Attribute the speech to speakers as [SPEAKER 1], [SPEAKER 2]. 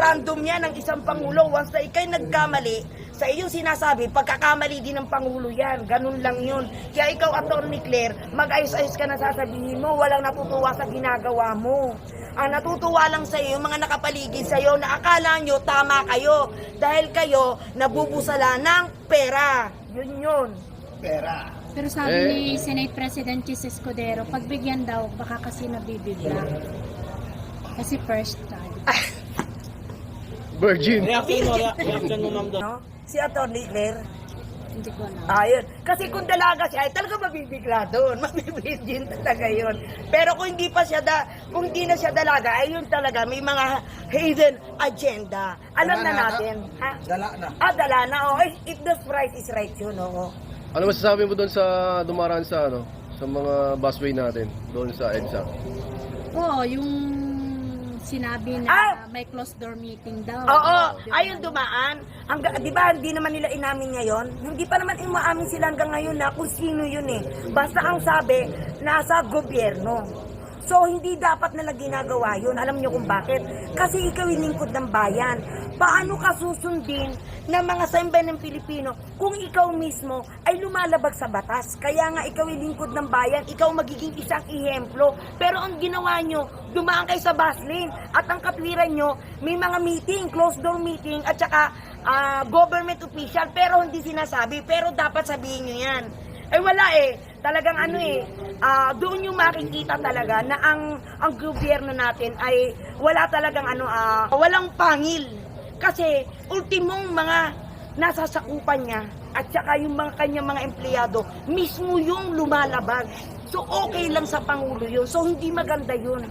[SPEAKER 1] random yan ng isang Pangulo. Once na ikay nagkamali, sa iyong sinasabi, pagkakamali din ng Pangulo yan. Ganun lang yun. Kaya ikaw, Atty. Claire, mag-ayos-ayos ka na sasabihin mo, walang natutuwa sa ginagawa mo. Ang natutuwa lang sa iyo, yung mga nakapaligid sa iyo, na akala nyo tama kayo. Dahil kayo, nabubusala ng pera. Yun.
[SPEAKER 2] Pera.
[SPEAKER 3] Pero sabi ni Senate President Chis Escudero, pagbigyan daw, baka kasi nabibigla. Kasi first time.
[SPEAKER 4] Virgin.
[SPEAKER 2] Reaction mo, ma'am.
[SPEAKER 1] No? Si Atty. Claire,
[SPEAKER 3] Hindi ko alam.
[SPEAKER 1] ayun. Kasi kung dalaga siya, ay talaga mabibigla doon. Mabibigyan talaga yun. Pero kung hindi pa siya, kung hindi na siya dalaga, ay yun talaga, may mga hidden agenda. Alam na natin. Ha?
[SPEAKER 2] Dala na.
[SPEAKER 1] Dala na. Oh. If the price is right yun, oo.
[SPEAKER 4] Ano masasabi mo doon sa dumaraan sa sa mga busway natin doon sa EDSA?
[SPEAKER 3] Oo, yung sinabi na may closed door meeting daw.
[SPEAKER 1] Oo, ayun dumaan. Di ba, hindi naman nila inamin ngayon? Hindi pa naman umaamin sila hanggang ngayon na kung sino yun eh. Basta ang sabi, nasa gobyerno. So, hindi dapat nila ginagawa yun. Alam niyo kung bakit? Kasi ikaw yung lingkod ng bayan. Paano ka susundin ng mga sambayan ng Pilipino kung ikaw mismo ay lumalabag sa batas? Kaya nga ikaw yung lingkod ng bayan, ikaw magiging isang ehemplo. Pero ang ginawa nyo, dumaan kayo sa bus lane at ang katwiran nyo, may mga meeting, closed door meeting at saka government official pero hindi sinasabi. Pero dapat sabihin nyo yan. Eh wala eh. Talagang doon yung makikita talaga na ang gobyerno natin ay wala talagang walang pangil. Kasi ultimong mga nasasakupan niya at saka yung mga kanyang mga empleyado mismo yung lumalabag. So okay lang sa Pangulo yun. So hindi maganda yun.